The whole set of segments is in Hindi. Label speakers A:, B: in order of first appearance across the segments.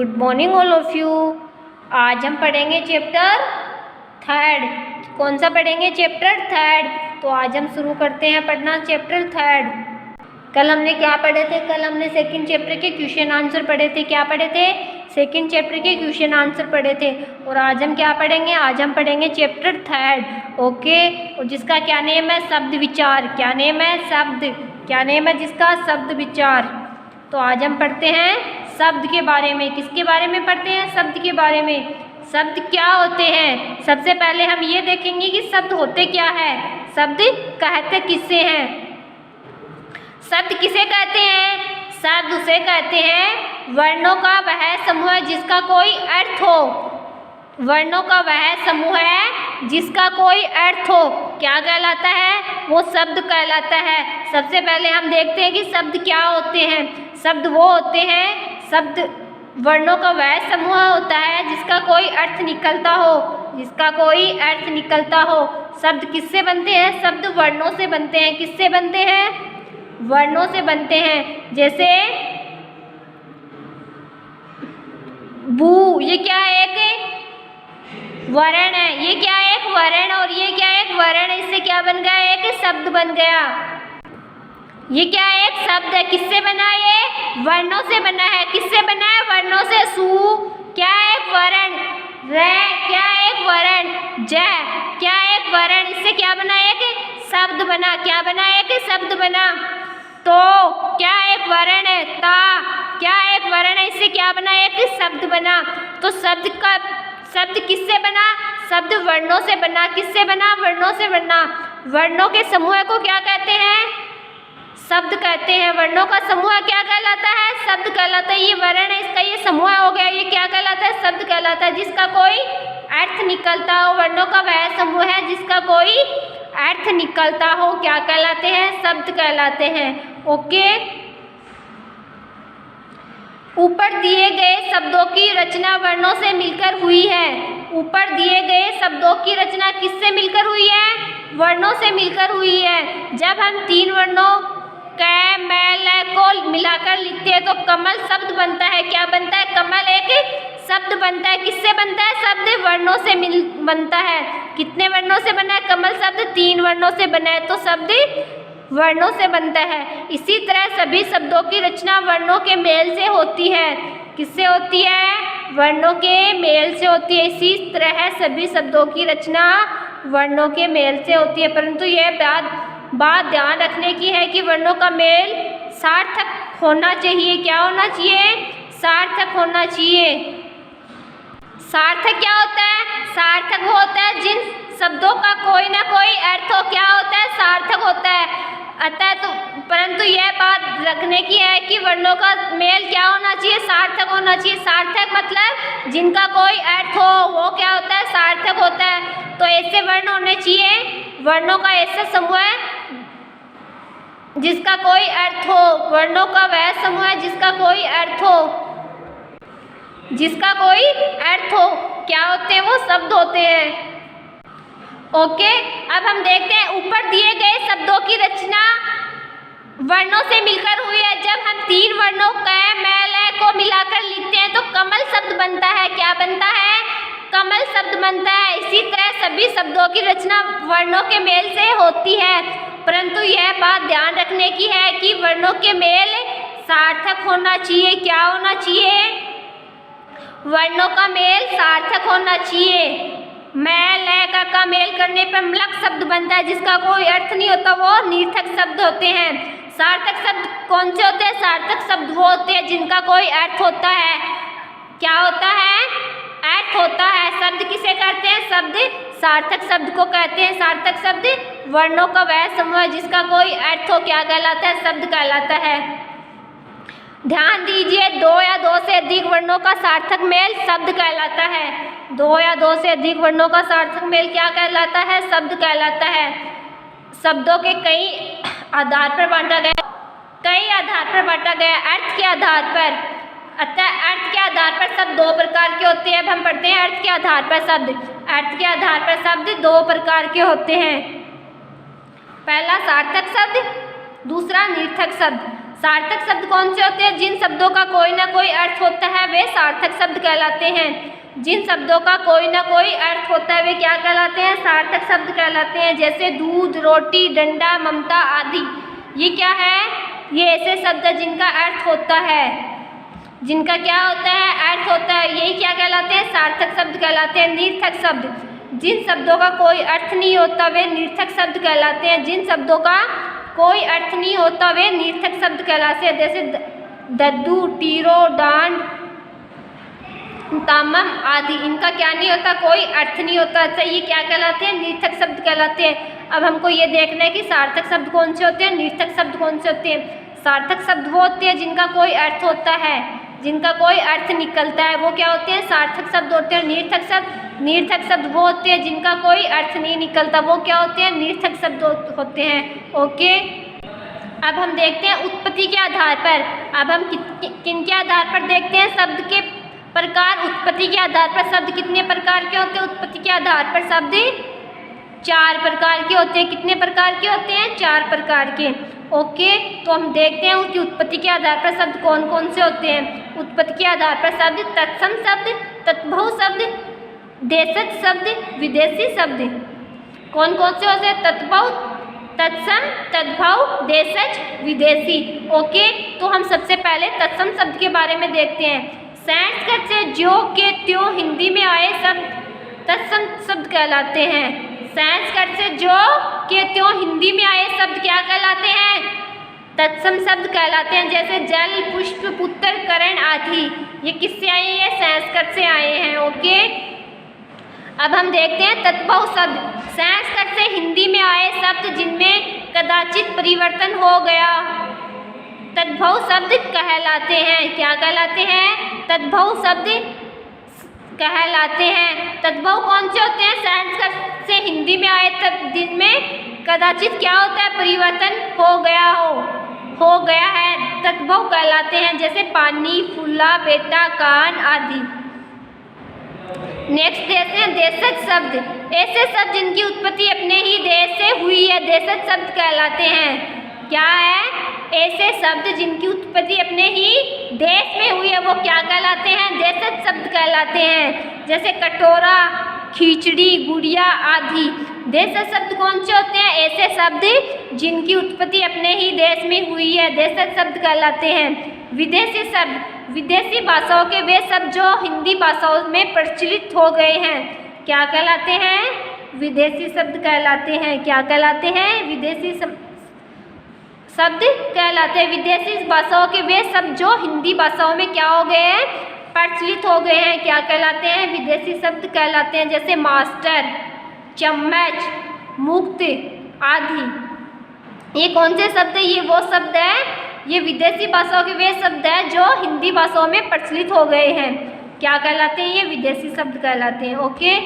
A: Good morning all of you. आज हम पढ़ेंगे चैप्टर थर्ड। कौन सा पढ़ेंगे? Chapter third. तो आज हम शुरू करते हैं पढ़ना चैप्टर थर्ड। कल हमने क्या पढ़े थे? कल हमने सेकंड चैप्टर के क्वेश्चन आंसर पढ़े थे। क्या पढ़े थे? सेकंड चैप्टर के क्वेश्चन आंसर पढ़े थे। और आज हम क्या पढ़ेंगे? आज हम पढ़ेंगे चैप्टर थर्ड। ओके। और जिसका क्या नेम है? शब्द विचार। क्या नेम है? शब्द। क्या नेम है जिसका? शब्द विचार। तो आज हम पढ़ते हैं शब्द के बारे में। किसके बारे में पढ़ते हैं? शब्द के बारे में। शब्द क्या होते हैं? सबसे पहले हम ये देखेंगे कि शब्द होते क्या है। शब्द कहते किससे हैं? शब्द किसे कहते हैं? शब्द उसे कहते हैं वर्णों का वह समूह है जिसका कोई अर्थ हो। वर्णों का वह समूह है जिसका कोई अर्थ हो। क्या कहलाता है? वो शब्द कहलाता है। सबसे पहले हम देखते हैं कि शब्द क्या होते हैं। शब्द वो होते हैं, शब्द वर्णों का वह समूह होता है जिसका कोई अर्थ निकलता हो। जिसका कोई अर्थ निकलता हो। शब्द किससे बनते हैं? शब्द वर्णों से बनते हैं। किससे बनते हैं? वर्णों से बनते हैं। जैसे बू, ये क्या है? एक वर्ण है। ये क्या है? एक वर्ण। और ये क्या है? एक वर्ण। इससे क्या बन गया? एक शब्द बन गया। ये क्या है? एक शब्द है। किससे बना? ये वर्णों से बना है। किससे बना है? वर्णों से। सु क्या है? एक वर्ण। रे क्या है? एक वर्ण। ज क्या है? एक वर्ण। इससे क्या बना? एक शब्द बना। क्या बना? एक शब्द बना। तो क्या एक वर्ण है? ता क्या एक वर्ण है? इससे क्या बना? एक शब्द बना। तो शब्द किससे बना? शब्द वर्णों से बना। किससे बना? वर्णों से बना। वर्णों के समूह को क्या कहते हैं? शब्द कहते हैं। वर्णों का समूह क्या कहलाता है? शब्द कहलाता है। ये वर्ण है, इसका ये समूह हो गया। ये क्या कहलाता है? शब्द कहलाता है। जिसका कोई अर्थ निकलता हो। वर्णों का वह समूह है जिसका कोई अर्थ निकलता हो। क्या कहलाते हैं? शब्द कहलाते हैं। ओके। ऊपर दिए गए शब्दों की रचना वर्णों से मिलकर हुई है। ऊपर दिए गए शब्दों की रचना किससे मिलकर हुई है? वर्णों से मिलकर हुई है। जब हम तीन वर्णों क, म, ल को मिलाकर लिखते हैं तो कमल शब्द बनता है। क्या बनता है? कमल एक शब्द बनता है। किससे बनता है? शब्द वर्णों से बनता है। कितने वर्णों से बना है कमल शब्द? 3 वर्णों से बना है। तो शब्द वर्णों से बनता है। इसी तरह सभी शब्दों की रचना वर्णों के मेल से होती है। किससे होती है? वर्णों के मेल से होती है। इसी तरह सभी शब्दों की रचना वर्णों के मेल से होती है। परंतु यह बात ध्यान रखने की है कि वर्णों का मेल सार्थक होना चाहिए। क्या होना चाहिए? सार्थक होना चाहिए। सार्थक क्या होता है? सार्थक वो होता है जिन शब्दों का कोई ना कोई अर्थ हो। क्या होता है? सार्थक होता है। अतः तो परंतु यह बात रखने की है कि वर्णों का मेल क्या होना चाहिए? सार्थक होना चाहिए। सार्थक मतलब जिनका कोई अर्थ हो, वो क्या होता है? सार्थक होता है। तो ऐसे वर्ण होने चाहिए। वर्णों का ऐसा समूह है जिसका कोई अर्थ हो। वर्णों का वह समूह है जिसका कोई अर्थ हो। जिसका कोई अर्थ हो। क्या होते हैं? वो शब्द होते हैं। ओके। अब हम देखते हैं ऊपर दिए गए शब्दों की रचना वर्णों से मिलकर हुई है। जब हम 3 वर्णों क, म, ल को मिलाकर लिखते हैं तो कमल शब्द बनता है। क्या बनता है? कमल शब्द बनता है। इसी तरह सभी शब्दों की रचना वर्णों के मेल से होती है। परंतु यह बात ध्यान रखने की है कि वर्णों के मेल सार्थक होना चाहिए। क्या होना चाहिए? वर्णों का मेल सार्थक होना चाहिए। मैं ल का मेल करने पर मलक शब्द बनता है जिसका कोई अर्थ नहीं होता। वो निर्थक शब्द होते हैं। सार्थक शब्द कौन से होते हैं? सार्थक शब्द वो होते हैं जिनका कोई अर्थ होता है। क्या होता है? अर्थ होता है। शब्द किसे कहते हैं? शब्द सार्थक शब्द को कहते हैं। सार्थक शब्द वर्णों का वह समूह है जिसका कोई अर्थ हो। क्या कहलाता है? शब्द कहलाता है। ध्यान दीजिए, 2 या 2 से अधिक वर्णों का सार्थक मेल शब्द कहलाता है। 2 या 2 से अधिक वर्णों का सार्थक मेल क्या कहलाता है? शब्द कहलाता है। शब्दों के कई आधार पर बांटा गया। अर्थ के आधार पर। अतः अर्थ के आधार पर शब्द 2 प्रकार के होते हैं। अब हम पढ़ते हैं अर्थ के आधार पर शब्द। अर्थ के आधार पर शब्द 2 प्रकार के होते हैं। पहला सार्थक शब्द, दूसरा निर्थक शब्द। सार्थक शब्द कौन से होते हैं? जिन शब्दों का कोई ना कोई अर्थ होता है वे सार्थक शब्द कहलाते हैं। जिन शब्दों का कोई ना कोई अर्थ होता है वे क्या कहलाते हैं? सार्थक शब्द कहलाते हैं। जैसे दूध, रोटी, डंडा, ममता आदि। ये क्या है? ये ऐसे शब्द है जिनका अर्थ होता है, जिनका क्या होता है? अर्थ होता है। यही क्या कहलाते हैं? सार्थक शब्द कहलाते हैं। निर्थक शब्द, जिन शब्दों का कोई अर्थ नहीं होता वे निर्थक शब्द कहलाते हैं। जिन शब्दों का कोई अर्थ नहीं होता वे निर्थक शब्द कहलाते हैं। जैसे दद्दू, टीरो, डांड, तामम आदि। इनका क्या नहीं होता? कोई अर्थ नहीं होता। अच्छा, ये क्या कहलाते हैं? निर्थक शब्द कहलाते हैं। अब हमको ये देखना है कि सार्थक शब्द कौन से होते हैं, निर्थक शब्द कौन से होते हैं। सार्थक शब्द वो होते हैं जिनका कोई अर्थ होता है, जिनका कोई अर्थ निकलता है, वो क्या होते हैं? सार्थक शब्द होते हैं। निर्थक शब्द वो होते हैं जिनका कोई अर्थ नहीं निकलता, वो क्या होते हैं? निर्थक शब्द होते हैं। ओके, अब हम देखते हैं उत्पत्ति के आधार पर। अब हम किन के आधार पर देखते हैं? शब्द के प्रकार। उत्पत्ति के आधार पर शब्द कितने प्रकार के होते हैं? उत्पत्ति के आधार पर शब्द 4 प्रकार के होते हैं। कितने प्रकार के होते हैं? 4 प्रकार के। ओके, तो हम देखते हैं उसकी उत्पत्ति के आधार पर शब्द कौन कौन से होते हैं। उत्पत्ति के आधार पर शब्द तत्सम शब्द, तद्भव शब्द, देशज शब्द, विदेशी शब्द। कौन कौन से होते हैं? तद्भव, तत्सम, तद्भव, देशज, विदेशी। ओके, तो हम सबसे पहले तत्सम शब्द के बारे में देखते हैं। संस्कृत से ज्यों के त्यों हिंदी में आए शब्द तत्सम शब्द कहलाते हैं। संस्कृत से ज्यों के त्यों हिंदी में आए शब्द क्या कहलाते हैं? तत्सम शब्द कहलाते हैं। जैसे जल, पुष्प, पुत्र, करण आदि। ये किससे आए हैं? संस्कृत से आए हैं। ओके, अब हम देखते हैं तद्भव शब्द। संस्कृत से हिंदी में आए शब्द जिनमें कदाचित परिवर्तन हो गया तद्भव शब्द कहलाते हैं। क्या कहलाते हैं? तद्भव शब्द कहलाते हैं। तद्भव कौन से होते हैं? संस्कृत से हिंदी में आए तब जिनमें कदाचित क्या होता है? परिवर्तन हो गया है, तद्भव कहलाते हैं। जैसे पानी, फूला, बेटा, कान आदि। नेक्स्ट देखते हैं देशज शब्द। ऐसे शब्द जिनकी उत्पत्ति अपने ही देश से हुई है देशज शब्द कहलाते हैं। क्या है? ऐसे शब्द जिनकी उत्पत्ति अपने ही देश में हुई है वो क्या कहलाते हैं? देशज शब्द कहलाते हैं। जैसे कटोरा, खिचड़ी, गुड़िया आदि। देशज शब्द कौन से होते हैं? ऐसे शब्द जिनकी उत्पत्ति अपने ही देश में हुई है देशज शब्द कहलाते हैं। विदेशी शब्द, विदेशी भाषाओं के वे शब्द जो हिंदी भाषाओं में प्रचलित हो गए हैं क्या कहलाते हैं? विदेशी शब्द कहलाते हैं। क्या कहलाते हैं? विदेशी शब्द कहलाते हैं। विदेशी भाषाओं के वे शब्द जो हिंदी भाषाओं में क्या हो गए हैं? प्रचलित हो गए हैं। क्या कहलाते हैं? विदेशी शब्द कहलाते हैं। जैसे मास्टर, चम्मच, मुक्त आदि। ये कौन से शब्द है? ये वो शब्द है, ये विदेशी भाषाओं के वे शब्द हैं जो हिंदी भाषाओं में प्रचलित हो गए हैं। क्या कहलाते हैं? ये विदेशी शब्द कहलाते हैं। ओके,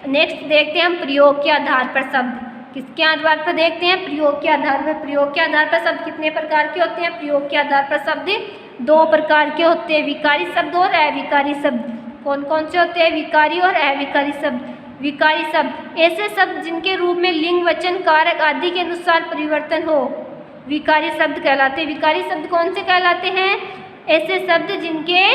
A: नेक्स्ट देखते हैं हम प्रयोग के आधार पर शब्द। किसके आधार पर देखते हैं? प्रयोग के आधार पर। प्रयोग के आधार पर शब्द कितने प्रकार के होते हैं? प्रयोग के आधार पर शब्द 2 प्रकार के होते हैं, विकारी शब्द और अविकारी शब्द। कौन कौन से होते हैं? विकारी और अविकारी शब्द। विकारी शब्द ऐसे शब्द जिनके रूप में लिंग, वचन, कारक आदि के अनुसार परिवर्तन हो विकारी शब्द कहलाते हैं। विकारी शब्द कौन से कहलाते हैं? ऐसे शब्द जिनके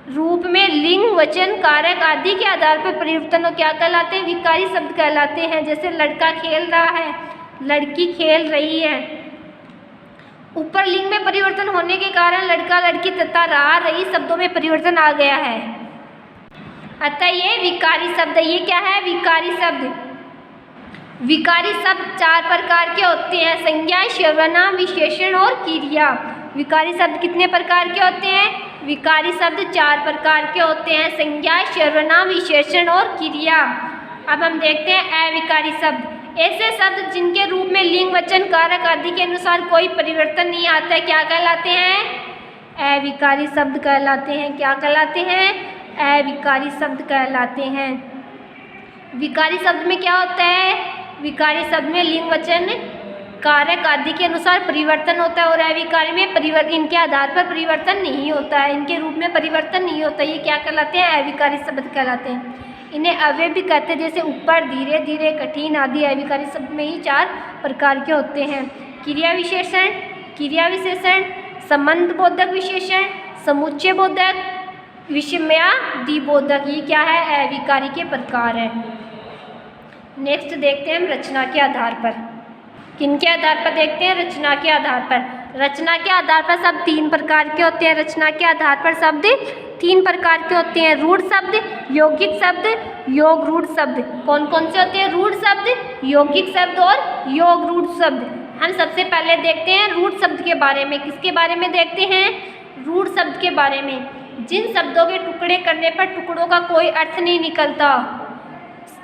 A: रूप में लिंग, वचन, कारक आदि के आधार पर परिवर्तन हो क्या कहलाते हैं? विकारी शब्द कहलाते हैं। जैसे लड़का खेल रहा है, लड़की खेल रही है। ऊपर लिंग में परिवर्तन होने के कारण लड़का, लड़की तथा रहा, रही शब्दों में परिवर्तन आ गया है, अतः ये विकारी शब्द है। ये क्या है? विकारी शब्द। विकारी शब्द 4 प्रकार के होते हैं, संज्ञा, सर्वनाम, विशेषण और क्रिया। विकारी शब्द कितने प्रकार के होते हैं? विकारी शब्द 4 प्रकार के होते हैं, संज्ञा, सर्वनाम, विशेषण और क्रिया। अब हम देखते हैं अविकारी शब्द। ऐसे शब्द जिनके रूप में लिंग, वचन, कारक आदि के अनुसार कोई परिवर्तन नहीं आता है क्या कहलाते हैं? अविकारी शब्द कहलाते हैं। क्या कहलाते हैं? अविकारी शब्द कहलाते हैं। विकारी शब्द में क्या होता है? विकारी शब्द में लिंग, वचन, कारक आदि के अनुसार परिवर्तन होता है और अविकारी में परिवर्तन, इनके आधार पर परिवर्तन नहीं होता है, इनके रूप में परिवर्तन नहीं होता। ये क्या कहलाते हैं? अविकारी शब्द कहलाते हैं। इन्हें अव्यय भी कहते हैं, जैसे ऊपर, धीरे धीरे, कठिन आदि। अविकारी शब्द में ही 4 प्रकार के होते हैं। क्रिया विशेषण क्रिया विशेषण, संबंध बोधक विशेषण, समुच्चय बोधक, विषमयादि बोधक। ये क्या है? अविकारी के प्रकार है। नेक्स्ट देखते हैं हम रचना के आधार पर। किन के आधार पर देखते हैं? रचना के आधार पर। रचना के आधार पर शब्द 3 प्रकार के होते हैं। रचना के आधार पर शब्द 3 प्रकार के होते हैं। रूढ़ शब्द, यौगिक शब्द, योग रूढ़ शब्द। कौन कौन से होते हैं? रूढ़ शब्द, यौगिक शब्द और योग रूढ़ शब्द। हम सबसे पहले देखते हैं रूढ़ शब्द के बारे में। किसके बारे में देखते हैं? रूढ़ शब्द के बारे में। जिन शब्दों के टुकड़े करने पर टुकड़ों का कोई अर्थ नहीं निकलता,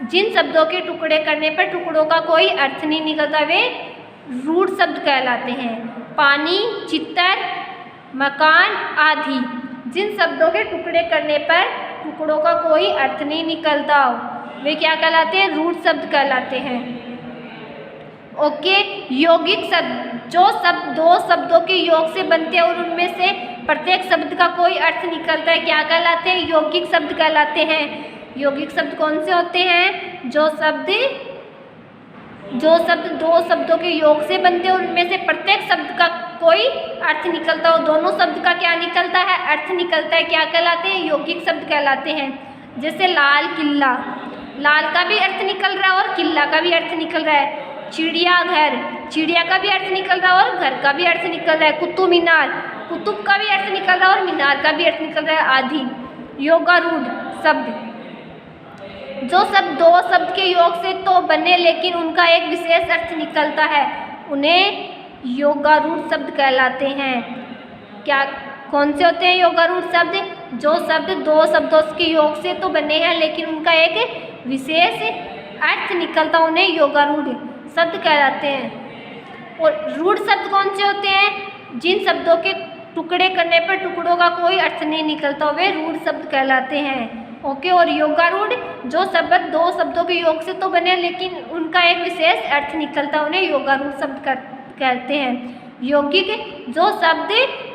A: जिन शब्दों के टुकड़े करने पर टुकड़ों का कोई अर्थ नहीं निकलता, वे रूढ़ शब्द कहलाते हैं। पानी, चित्तर, मकान आदि। जिन शब्दों के टुकड़े करने पर टुकड़ों का कोई अर्थ नहीं निकलता, वे क्या कहलाते हैं? रूढ़ शब्द कहलाते हैं। ओके। यौगिक शब्द, जो शब्द 2 शब्दों के योग से बनते हैं और उनमें से प्रत्येक शब्द का कोई अर्थ निकलता है, क्या कहलाते हैं? यौगिक शब्द कहलाते हैं। यौगिक शब्द कौन से होते हैं? जो शब्द 2 शब्दों के योग से बनते हैं और उनमें से प्रत्येक शब्द का कोई अर्थ निकलता हो। दोनों शब्द का क्या निकलता है? अर्थ निकलता है। क्या कहलाते हैं? यौगिक शब्द कहलाते हैं। जैसे लाल किला, लाल का भी अर्थ निकल रहा है और किला का भी अर्थ निकल रहा है। चिड़ियाघर, चिड़िया का भी अर्थ निकल रहा है और घर का भी अर्थ निकल रहा है। कुतुब मीनार, कुतुब का भी अर्थ निकल रहा है और मीनार का भी अर्थ निकल रहा है आदि। योगारूढ़ शब्द, जो शब्द 2 शब्द के योग से तो बने लेकिन उनका एक विशेष अर्थ निकलता है, उन्हें योगारूढ़ शब्द कहलाते हैं। क्या कौन से होते हैं योगारूढ़ शब्द? जो शब्द 2 शब्दों के योग से तो बने हैं लेकिन उनका एक विशेष अर्थ निकलता, उन्हें योगारूढ़ शब्द कहलाते हैं। और रूढ़ शब्द कौन से होते हैं? जिन शब्दों के टुकड़े करने पर टुकड़ों का कोई अर्थ नहीं निकलता, वे रूढ़ शब्द कहलाते हैं। ओके। और योगारूढ़, जो शब्द 2 शब्दों के योग से तो बने लेकिन उनका एक विशेष अर्थ निकलता, उन्हें योगारूढ़ शब्द कहते हैं। यौगिक, जो शब्द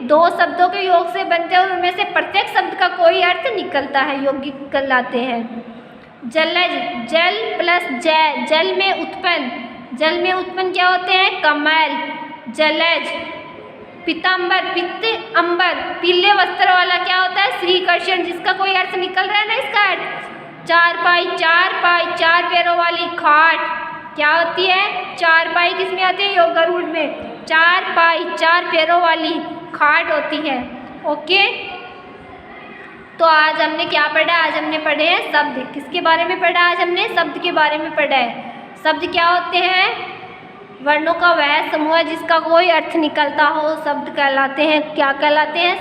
A: 2 शब्दों के योग से बनते हैं और उनमें से प्रत्येक शब्द का कोई अर्थ निकलता है, यौगिक कहलाते हैं। जलज, जल प्लस जय, जल में उत्पन्न। जल में उत्पन्न क्या होते हैं? कमल। जलज। पीताम्बर, पित्त अंबर, पीले वस्त्र वाला क्या होता है? श्रीकृष्ण, जिसका कोई अर्थ निकल रहा है ना इसका अर्थ। चारपाई, 4 पैरों वाली खाट क्या होती है? 4 किसमें आती है? योगारूढ़ में। 4 पैरों वाली खाट होती है। ओके। तो आज हमने क्या पढ़ा? आज हमने पढ़े हैं शब्द। किसके बारे में पढ़ा? आज हमने शब्द के बारे में पढ़ा है। शब्द क्या होते हैं? वर्णों का वह समूह जिसका कोई अर्थ निकलता हो, शब्द कहलाते हैं। क्या कहलाते हैं?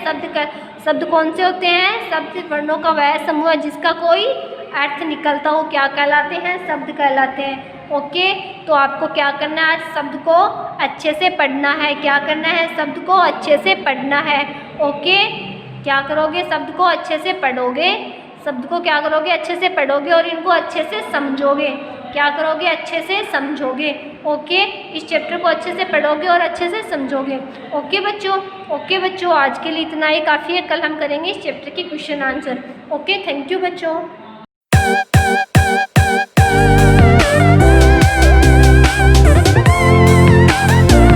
A: शब्द कौन से होते हैं? शब्द वर्णों का वह समूह जिसका कोई अर्थ निकलता हो, क्या कहलाते हैं? शब्द कहलाते हैं। ओके। तो आपको क्या करना है? आज शब्द को अच्छे से पढ़ना है। क्या करना है? शब्द को अच्छे से पढ़ना है। ओके। क्या करोगे? शब्द को अच्छे से पढ़ोगे। शब्द को क्या करोगे? अच्छे से पढ़ोगे और इनको अच्छे से समझोगे। क्या करोगे? अच्छे से समझोगे। ओके। इस चैप्टर को अच्छे से पढ़ोगे और अच्छे से समझोगे। ओके बच्चों। ओके बच्चों, आज के लिए इतना ही काफ़ी है। कल हम करेंगे इस चैप्टर के question answer. Okay. Thank you बच्चों।